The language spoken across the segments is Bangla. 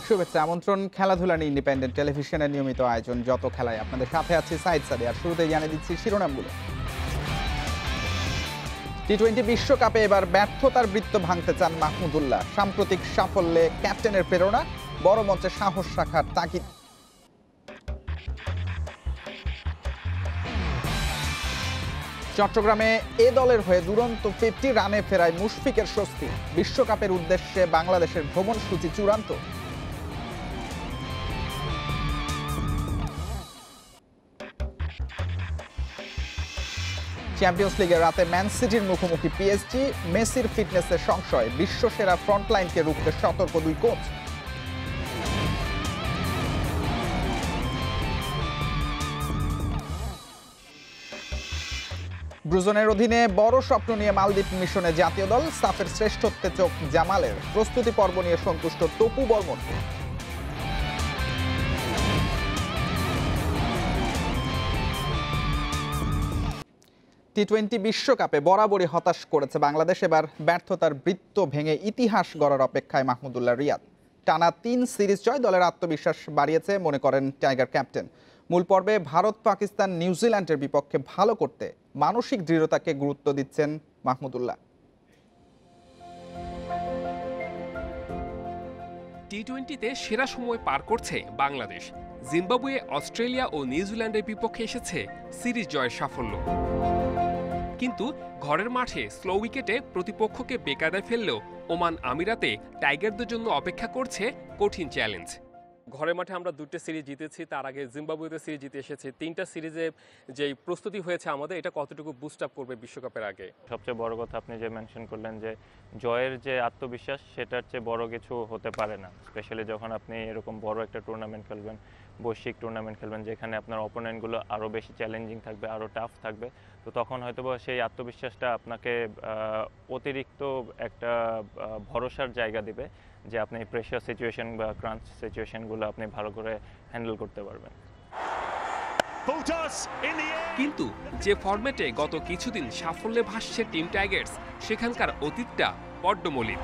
শুভেচ্ছা আমন্ত্রণ খেলাধুলা নিয়ে ইন্ডিপেন্ডেন্ট টেলিভিশনের নিয়মিত আয়োজন যত খেলায় আপনাদের সাথে আছি সাইদ সাদি। আর শুরুতেই জানিয়ে দিচ্ছি শিরোনামগুলো। টি-20 বিশ্বকাপে এবার ব্যর্থতার বৃত্ত ভাঙতে চান মাহমুদুল্লাহ। সাম্প্রতিক সাফল্যে ক্যাপ্টেনের প্রেরণা, বড় মঞ্চে সাহস রাখার তাগিদ। চট্টগ্রামে এ দলের হয়ে দুরন্ত 50 রানে ফেরায় মুশফিকের স্বস্তি। বিশ্বকাপের উদ্দেশ্যে বাংলাদেশের ভ্রমণসূচি চূড়ান্ত। চ্যাম্পিয়ন্স লিগের রাতে ম্যান সিটির মুখোমুখি পিএসজি। মেসির ফিটনেসের সংশয়, বিশ্বসেরা ফ্রন্টলাইনকে রুখতে সতর্ক দুই কোচ। ব্রুজনের অধীনে বড় স্বপ্ন নিয়ে মালদ্বীপ মিশনে জাতীয় দল। সাফের শ্রেষ্ঠত্বে চোখ জামালের। প্রস্তুতি পর্ব নিয়ে সন্তুষ্ট তপু বর্মন। টি-20 বিশ্বকাপে বরাবরই হতাশ করেছে বাংলাদেশ। এবার ব্যর্থতার বৃত্ত ভেঙে ইতিহাস গড়ার অপেক্ষায় মাহমুদুল্লাহ রিয়াদ। টানা 3 সিরিজ জয় দলের আত্মবিশ্বাস বাড়িয়েছে মনে করেন টাইগার ক্যাপ্টেন। মূল পর্বে ভারত, পাকিস্তান, নিউজিল্যান্ডের বিপক্ষে ভালো করতে মানসিক দৃঢ়তাকে গুরুত্ব দিচ্ছেন মাহমুদুল্লাহ। টি-20তে সেরা সময় পার করছে বাংলাদেশ। জিম্বাবুয়ে, অস্ট্রেলিয়া ও নিউজিল্যান্ডের বিপক্ষে এসেছে সিরিজ জয়ের সাফল্য। কিন্তু ঘরের মাঠে স্লো উইকেটে প্রতিপক্ষকে বেকায়দায় ফেললেও ওমান আমিরাতে টাইগারদের জন্য অপেক্ষা করছে কঠিন চ্যালেঞ্জ। ঘরের মাঠে আমরা 2টা সিরিজ জিতেছি, তার আগে জিম্বাবুয়েতে সিরিজ জিতে এসেছি। 3টা সিরিজে যে প্রস্তুতি হয়েছে আমাদের, এটা কতটুকু বুস্ট আপ করবে বিশ্বকাপের আগে? সবচেয়ে বড় কথা আপনি যে মেনশন করলেন যে জয়ের যে আত্মবিশ্বাস, সেটার চেয়ে বড় কিছু হতে পারে না। স্পেশালি যখন আপনি এরকম বড় একটা টুর্নামেন্ট খেলবেন, বৈশ্বিক টুর্নামেন্ট খেলবেন, যেখানে আপনার অপোনেন্টগুলো আরও বেশি চ্যালেঞ্জিং থাকবে, আরও টাফ থাকবে। তো তখন হয়তো সেই আত্মবিশ্বাসটা আপনাকে অতিরিক্ত একটা ভরসার জায়গা দিবে যে আপনি প্রেশার সিচুয়েশন বা ক্রাঞ্চ সিচুয়েশনগুলো আপনি ভালো করে হ্যান্ডেল করতে পারবেন। কিন্তু যে ফরম্যাটে গত কিছুদিন সাফল্যে ভাসছে টিম টাইগার্স, সেখানকার অতীতটা বড্ড মলিন।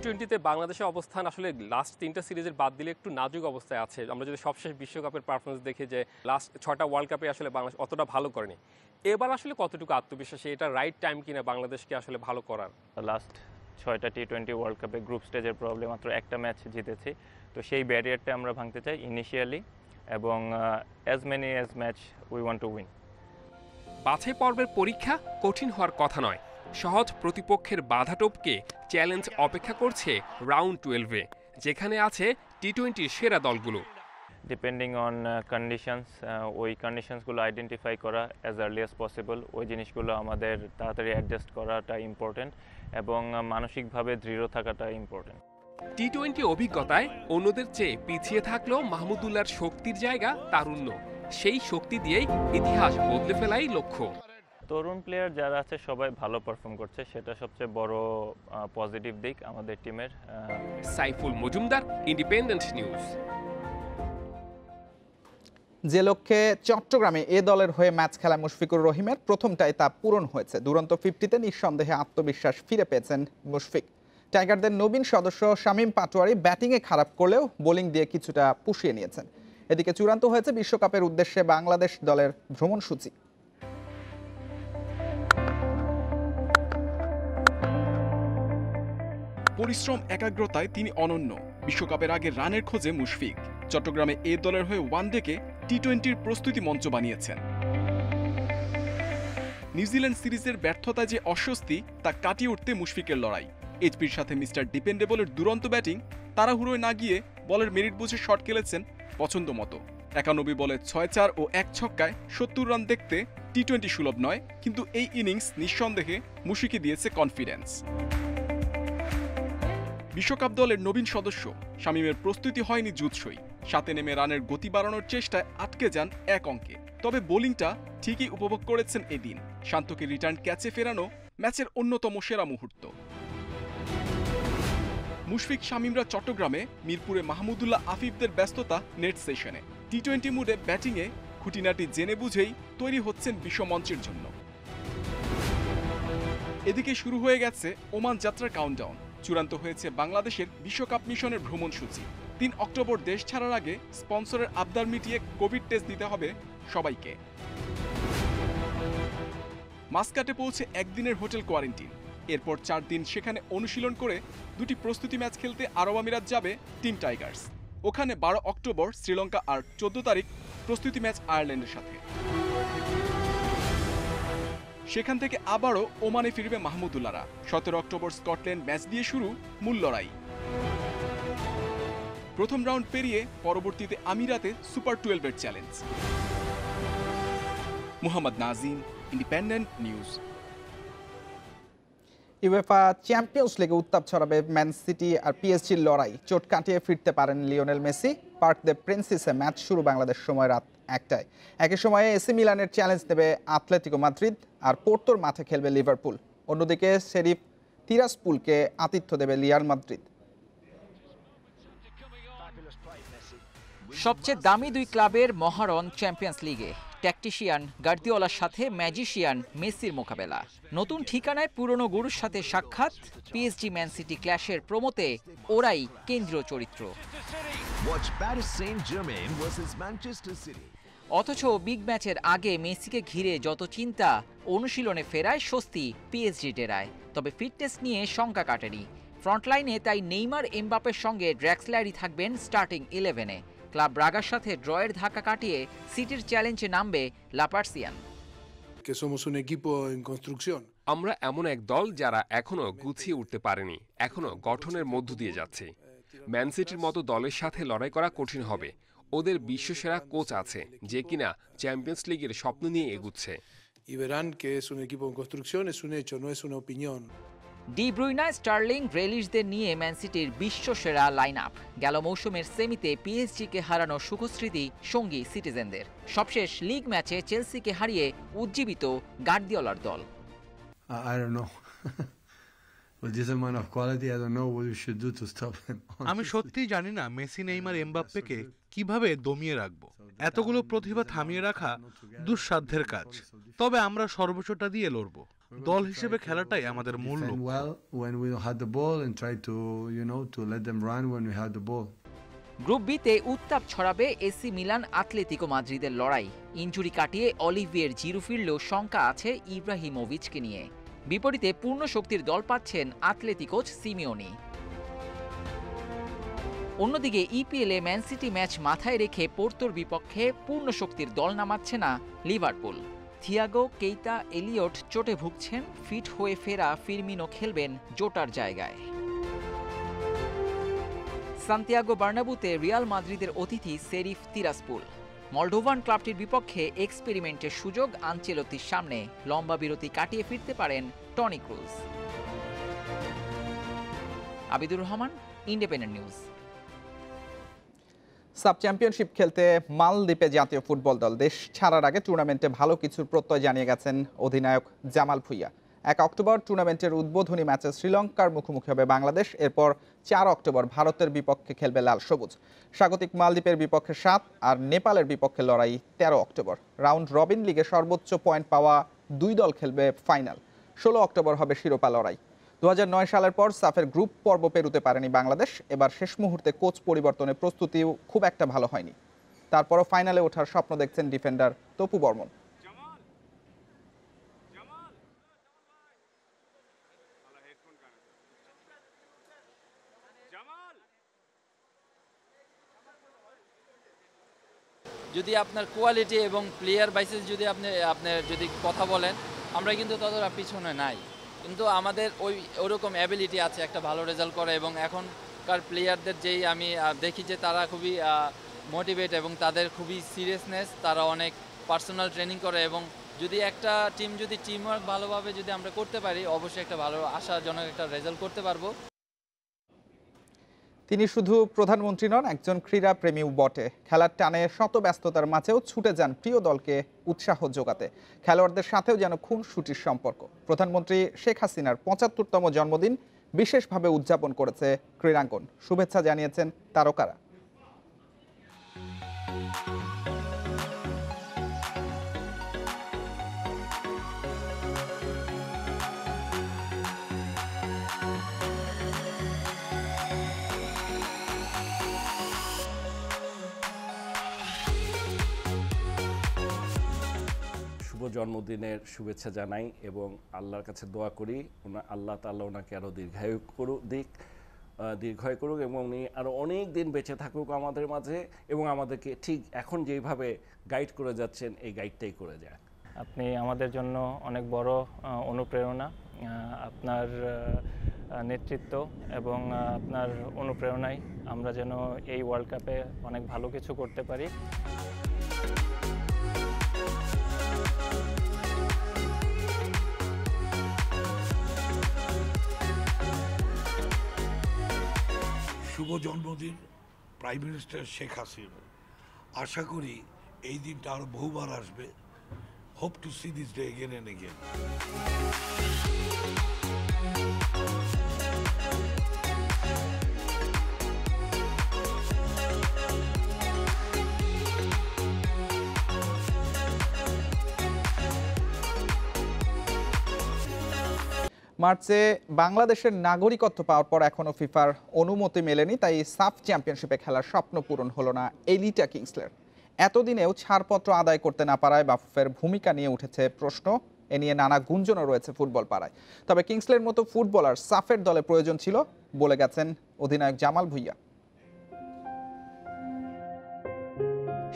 টি-20তে বাংলাদেশের অবস্থান আসলে লাস্ট 3টা সিরিজের বাদ দিলে একটু নাজুক অবস্থায় আছে। আমরা যদি সবশেষ বিশ্বকাপের পারফরমেন্স দেখি, যে লাস্ট 6টা ওয়ার্ল্ড কাপে আসলে বাংলাদেশ অতটা ভালো করেনি। এবার আসলে কতটুকু আত্মবিশ্বাসী, এটা রাইট টাইম কিনা বাংলাদেশকে আসলে ভালো করার? লাস্ট 6টা টি-20 ওয়ার্ল্ড কাপে গ্রুপ স্টেজের প্রবলেম মাত্র একটা ম্যাচ জিতেছি। তো সেই ব্যারিয়ারটা আমরা ভাঙতে চাই ইনিশিয়ালি, এবং as many as match we want to win. বাছাই পর্বের পরীক্ষা কঠিন হওয়ার কথা নয়। সহজ প্রতিপক্ষের বাধা টপকে চ্যালেঞ্জ অপেক্ষা করছে রাউন্ড 12-এ, যেখানে আছে টি-20 সেরা দলগুলো। ডিপেন্ডিং অন কন্ডিশনস, ওই কন্ডিশনসগুলো আইডেন্টিফাই করা অ্যাজ আর্লি অ্যাজ পসিবল, ওই জিনিসগুলো আমাদের তাড়াতাড়ি অ্যাডজাস্ট করাটা ইম্পর্টেন্ট, এবং মানসিকভাবে দৃঢ় থাকাটা ইম্পর্টেন্ট। টি-20 অভিজ্ঞতায় অন্যদের চেয়ে পিছিয়ে থাকলেও মাহমুদুল্লাহর শক্তির জায়গা তারুণ্য। সেই শক্তি দিয়েই ইতিহাস বদলে ফেলাই লক্ষ্য। তরুণ প্লেয়ার যারা আছে সবাই ভালো পারফর্ম করছে, সেটা সবচেয়ে বড় পজিটিভ দিক আমাদের টিমের। Saiful Majumdar, independent news. যে লক্ষ্যে চট্টগ্রামে এ দলের হয়ে ম্যাচ খেলা মুশফিকুর রহিমের, প্রথমটাই তা পূরণ হয়েছে। দুরন্ত 50-তে নিঃসন্দেহে আত্মবিশ্বাস ফিরে পেয়েছেন মুশফিক। টাইগারদের নবীন সদস্য শামীম পাটোয়ারি ব্যাটিংয়ে খারাপ করলেও বোলিং দিয়ে কিছুটা পুষিয়ে নিয়েছেন। এদিকে চূড়ান্ত হয়েছে বিশ্বকাপের উদ্দেশ্যে বাংলাদেশ দলের ভ্রমণসূচি। পরিশ্রম, একাগ্রতায় তিনি অনন্য। বিশ্বকাপের আগে রানের খোঁজে মুশফিক। চট্টগ্রামে এ দলের হয়ে ওয়ানডেকে টি-20 প্রস্তুতি মঞ্চ বানিয়েছেন। নিউজিল্যান্ড সিরিজের ব্যর্থতা যে অস্বস্তি, তা কাটিয়ে উঠতে মুশফিকের লড়াই। এইচপির সাথে মিস্টার ডিপেন্ডেবলের দুরন্ত ব্যাটিং, তাড়াহুড়োয় না গিয়ে বলের মেরিট বুঝে শট খেলেছেন পছন্দ মতো। 91 বলে 6-4 ও 1 ছক্কায় 70 রান দেখতে টি-20 সুলভ নয়, কিন্তু এই ইনিংস নিঃসন্দেহে মুশফিককে দিয়েছে কনফিডেন্স। বিশ্বকাপ দলের নবীন সদস্য শামীমের প্রস্তুতি হয়নি জুৎসই। সাথে নেমে রানের গতি বাড়ানোর চেষ্টায় আটকে যান 1 অঙ্কে। তবে বোলিংটা ঠিকই উপভোগ করেছেন এদিন। শান্তকে রিটার্ন ক্যাচে ফেরানো ম্যাচের অন্যতম সেরা মুহূর্ত। মুশফিক শামীমরা চট্টগ্রামে, মিরপুরে মাহমুদুল্লাহ আফিফদের ব্যস্ততা নেট সেশনে। টি-20 মুডে ব্যাটিংয়ে খুঁটিনাটি জেনে বুঝেই তৈরি হচ্ছেন বিশ্বমঞ্চের জন্য। এদিকে শুরু হয়ে গেছে ওমান যাত্রার কাউন্টডাউন। চূড়ান্ত হয়েছে বাংলাদেশের বিশ্বকাপ মিশনের ভ্রমণসূচি। ৩ অক্টোবর দেশ ছাড়ার আগে স্পন্সরের আবদার মিটিয়ে কোভিড টেস্ট দিতে হবে সবাইকে। মাস্কাটে পৌঁছে একদিনের হোটেল কোয়ারেন্টিন, এরপর 4 দিন সেখানে অনুশীলন করে 2টি প্রস্তুতি ম্যাচ খেলতে আরব আমিরাত যাবে টিম টাইগার্স। ওখানে 12 অক্টোবর শ্রীলঙ্কা আর 14 তারিখ প্রস্তুতি ম্যাচ আয়ারল্যান্ডের সাথে। সেখান থেকে আবারও ওমানে ফিরবে মাহমুদুল্লাহরা। 17 অক্টোবর স্কটল্যান্ড ম্যাচ দিয়ে শুরু মূল লড়াই। প্রথম রাউন্ড পেরিয়ে পরবর্তীতে আমিরাতে সুপার 12-এর challenge. Mohammad Nazim, independent news. UEFA champions লিগে উত্তাপ ছড়াবে ম্যান সিটি আর পিএসজির লড়াই। চোট কাটিয়ে ফিরতে পারেন লিওনেল মেসি। পার্ক দ্য প্রিন্সেসে ম্যাচ শুরু বাংলাদেশ সময় রাত 1টায়। একই সময়ে এসি মিলানের চ্যালেঞ্জ নেবে আতলেতিকো মাদ্রিদ, আর পোর্তোর মাঠে খেলবে লিভারপুল। অন্যদিকে শেরিফ তিরাসপুলকে আতিথ্য দেবে রিয়াল মাদ্রিদ। সবচেয়ে দামি দুই ক্লাবের মহারণ চ্যাম্পিয়ন্স লিগে। ট্যাকটিশিয়ান গার্দিওলার সাথে ম্যাজিশিয়ান মেসির মোকাবেলা। নতুন ঠিকানায় পুরনো গুরুর সাথে সাক্ষাৎ। পিএসজি ম্যান সিটি ক্ল্যাশের প্রমোতে ওরাই কেন্দ্রীয় চরিত্র। অথচ বিগ ম্যাচের আগে মেসিকে ঘিরে যত চিন্তা, অনুশীলনে ফেরায় স্বস্তি পিএসজি ডেরায়। তবে ফিটনেস নিয়ে শঙ্কা কাটেনি। ফ্রন্টলাইনে তাই নেইমার এমবাপের সঙ্গে ড্র্যাক্সলারই থাকবেন স্টার্টিং 11-এ। ক্লাব ব্রাগার সাথে ড্রয়ের ধাক্কা কাটিয়ে সিটির চ্যালেঞ্জে নামবে লাপার্সিয়ান। আমরা এমন এক দল যারা এখনো গুছিয়ে উঠতে পারেনি, এখনো গঠনের মধ্য দিয়ে যাচ্ছে। ম্যান সিটির মতো দলের সাথে লড়াই করা কঠিন হবে। ওদের বিশ্বসেরা কোচ আছে যে কিনা চ্যাম্পিয়ন্স লিগের স্বপ্ন নিয়ে এগুচ্ছে। ডি ব্রুইনা, স্টার্লিং, গ্রেলিশদের নিয়ে ম্যান সিটির বিশ্বসেরা লাইন আপ। গেল মৌসুমের সেমিতে পিএসজিকে হারানো সুখস্মৃতি সঙ্গী সিটিজেনদের। সবশেষ লিগ ম্যাচে চেলসিকে হারিয়ে উজ্জীবিত গার্দিওলার দল। আমি সত্যিই জানি না মেসি, নেইমার, এমবাপ্পেকে কিভাবে দমিয়ে রাখবো। এতগুলো প্রতিভা থামিয়ে রাখা দুঃসাধ্যের কাজ। তবে আমরা সর্বোচ্চটা দিয়ে লড়বো। দল হিসেবে খেলাটাই আমাদের মূল লক্ষ্য। গ্রুপ বিতে উত্তাপ ছড়াবে এসি মিলান আতলেতিকো মাদ্রিদের লড়াই। ইনজুরি কাটিয়ে অলিভিয়ের জিরু ফিরলেও শঙ্কা আছে ইব্রাহিমোভিচকে নিয়ে। বিপরীতে পূর্ণ শক্তির দল পাচ্ছেন আতলেতিকোচ সিমিওনি। অন্যদিকে ইপিএলে ম্যান সিটি ম্যাচ মাথায় রেখে পোর্তোর বিপক্ষে পূর্ণ শক্তির দল নামাচ্ছে না লিভারপুল। থিয়াগো, কেইতা, এলিয়ট চোটে ভুগছেন। ফিট হয়ে ফেরা ফিরমিনো খেলবেন জোটার জায়গায়। সান্তিয়াগো বার্নাবুতে রিয়াল মাদ্রিদের অতিথি শেরিফ তিরাসপুল। মলডোভান ক্লাবটির বিপক্ষে এক্সপেরিমেন্টের সুযোগ আনচেলত্তির সামনে। লম্বা বিরতি কাটিয়ে ফিরতে পারেন Toni Kroos. Abidur Rahman, independent news. Sub championship খেলতে মালদ্বীপে জাতীয় ফুটবল দল দেশ ছাড়ার আগে টুর্নামেন্টে ভালো কিছুর প্রত্যয় জানিয়ে গেছেন অধিনায়ক জামাল ভুঁইয়া। 1 অক্টোবর টুর্নামেন্টের উদ্বোধনী ম্যাচে শ্রীলঙ্কার মুখোমুখি হবে বাংলাদেশ। এরপর 4 অক্টোবর ভারতের বিপক্ষে খেলবে লাল সবুজ। স্বাগতিক মালদ্বীপের বিপক্ষে 7 আর নেপালের বিপক্ষে লড়াই 13 অক্টোবর। রাউন্ড রবিন লিগে সর্বোচ্চ পয়েন্ট পাওয়া 2 দল খেলবে ফাইনাল। 16 অক্টোবর হবে শিরোপা লড়াই। 2009 সালের পর সাফের গ্রুপ পর্ব পেরুতে পারেনি বাংলাদেশ। এবার শেষ মুহূর্তে কোচ পরিবর্তনের প্রস্তুতিও খুব একটা ভালো হয়নি। তারপরও ফাইনালে ওঠার স্বপ্ন দেখছেন ডিফেন্ডার তপু বর্মন। যদি আপনার কোয়ালিটি এবং প্লেয়ার বাইসেস যদি আপনার যদি কথা বলেন, আমরা কিন্তু ততটা পিছনে নাই, কিন্তু আমাদের ওরকম অ্যাবিলিটি আছে একটা ভালো রেজাল্ট করে। এবং এখনকার প্লেয়ারদের যেই আমি দেখি যে তারা খুবই মোটিভেট এবং তাদের খুবই সিরিয়াসনেস, তারা অনেক পার্সোনাল ট্রেনিং করে। এবং যদি একটা টিম যদি টিমওয়ার্ক ভালোভাবে যদি আমরা করতে পারি, অবশ্যই একটা ভালো আশাজনক একটা রেজাল্ট করতে পারবো। তিনি শুধু প্রধানমন্ত্রী নন, একজন ক্রীড়া প্রেমীও বটে। খেলার টানে শত ব্যস্ততার মাঝেও ছুটে যান প্রিয় দলকে উৎসাহ যোগাতে। খেলোয়াড়দের সাথেও যেন খুনসুটির সম্পর্ক। প্রধানমন্ত্রী শেখ হাসিনার 75তম জন্মদিন বিশেষভাবে উদযাপন করেছে ক্রীড়াঙ্গন। শুভেচ্ছা জানিয়েছেন তারকারা। জন্মদিনের শুভেচ্ছা জানাই এবং আল্লাহর কাছে দোয়া করি আল্লাহ তাআলা ওনাকে আরও দীর্ঘায়ু করুক এবং উনি আরও অনেক দিন বেঁচে থাকুক আমাদের মাঝে এবং আমাদেরকে ঠিক এখন যেইভাবে গাইড করে যাচ্ছেন এই গাইডটাই করে যায়। আপনি আমাদের জন্য অনেক বড় অনুপ্রেরণা। আপনার নেতৃত্ব এবং আপনার অনুপ্রেরণায় আমরা যেন এই ওয়ার্ল্ড কাপে অনেক ভালো কিছু করতে পারি। শুভ জন্মদিন প্রাইম মিনিস্টার শেখ হাসিনা। আশা করি এই দিনটা আরো বহুবার আসবে। Hope to see this day again and again. মার্চে বাংলাদেশের নাগরিকত্ব পাওয়ার পর এখনো ফিফার অনুমতি মেলেনি, তাই সাফ চ্যাম্পিয়নশিপে খেলার স্বপ্ন পূরণ হলো না এলিটা কিংসলের। এতদিনেও ছাড়পত্র আদায় করতে না পারায় বাফুফের ভূমিকা নিয়ে উঠেছে প্রশ্ন। এ নিয়ে নানা গুঞ্জনও রয়েছে ফুটবল পাড়ায়। তবে কিংসলের মতো ফুটবলার সাফের দলে প্রয়োজন ছিল বলে গেছেন অধিনায়ক জামাল ভুঁইয়া।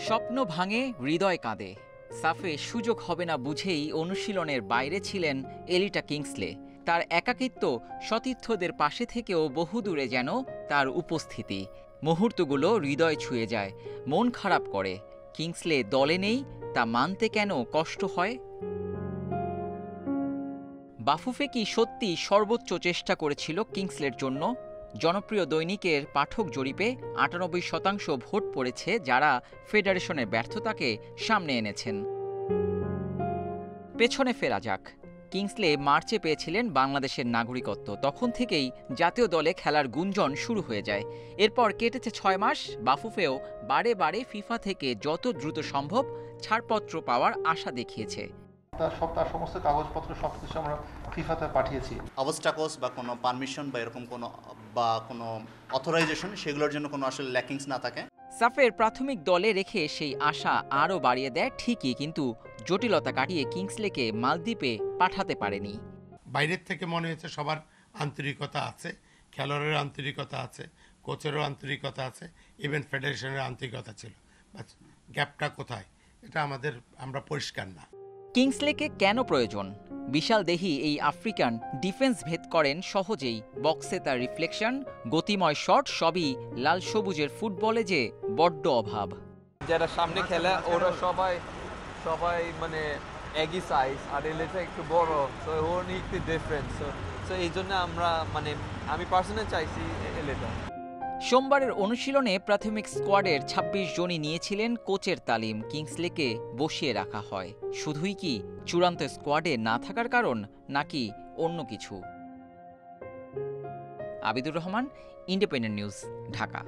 স্বপ্ন ভাঙে, হৃদয় কাঁদে। সাফে সুযোগ হবে না বুঝেই অনুশীলনের বাইরে ছিলেন এলিটা কিংসলে। তার একাকিত্ব সতীর্থদের পাশে থেকেও বহুদূরে যেন তার উপস্থিতি। মুহূর্তগুলো হৃদয় ছুঁয়ে যায়, মন খারাপ করে। কিংসলে দলে নেই, তা মানতে কেন কষ্ট হয়? বাফুফে কি সত্যি সর্বোচ্চ চেষ্টা করেছিল কিংসলের জন্য? জনপ্রিয় দৈনিকের পাঠক জরিপে ৯৮% ভোট পড়েছে যারা ফেডারেশনের ব্যর্থতাকে সামনে এনেছেন। পেছনে ফেরা যাক। কিংসলে মার্চে পেয়েছিলেন বাংলাদেশের নাগরিকত্ব। তখন থেকেই জাতীয় দলে খেলার গুঞ্জন শুরু হয়ে যায়। এরপর কেটেছে ৬ মাস। বাফুফেও বারে বারে ফিফা থেকে যত দ্রুত সম্ভব ছাড়পত্র পাওয়ার আশা দেখিয়েছে। তার সমস্ত কাগজপত্র সবকিছু আমরা ফিফাতে পাঠিয়েছি। অবস্টাকলস বা কোনো পারমিশন বা এরকম কোনো অথরাইজেশন সেগুলোর জন্য কোনো আসলে ল্যাকিংস না থাকে। সাফের প্রাথমিক দলে রেখে সেই আশা আরও বাড়িয়ে দেয় ঠিকই, কিন্তু জটিলতা কাটিয়ে কিংসলেকে মালদ্বীপে পাঠাতে পারেনি। বাইরের থেকে মনে হয়েছে সবার আন্তরিকতা আছে, খেলোয়াড়ের আন্তরিকতা আছে, কোচেরও আন্তরিকতা আছে, ইভেন ফেডারেশনের আন্তরিকতা ছিল। বাস গ্যাপটা কোথায়, এটা আমরা পরিষ্কার না। কিংসলেকে কেন প্রয়োজন? বিশাল দেহি এই আফ্রিকান ডিফেন্স ভেদ করেন সহজেই। বক্সে তার রিফ্লেকশন, গতিময় শট সবই লাল সবুজের ফুটবলে যে বড্ড অভাব। যারা সামনে খেলে ওরা সবাই মানে একই সাইজ, আর এলেটা একটু বড়, তো ওর একটু ডিফারেন্স। তো এই জন্য আমি পার্সোনালি চাইছি এলেটা। সোমবারের অনুশীলনে প্রাথমিক স্কোয়াডের ২৬ জনই নিয়েছিলেন কোচের তালিম। কিংসলেকে বসিয়ে রাখা হয় শুধুই কি চূড়ান্ত স্কোয়াডে না থাকার কারণ, নাকি অন্য কিছু? Abidur Rahman, independent news, Dhaka.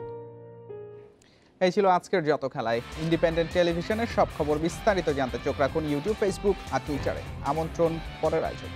এই ছিল আজকের যত খেলায়। ইন্ডিপেন্ডেন্ট টেলিভিশনের সব খবর বিস্তারিত জানতে চোখ রাখুন ইউটিউব, ফেসবুক আর টুইটারে। আমন্ত্রণ পরের আয়োজন।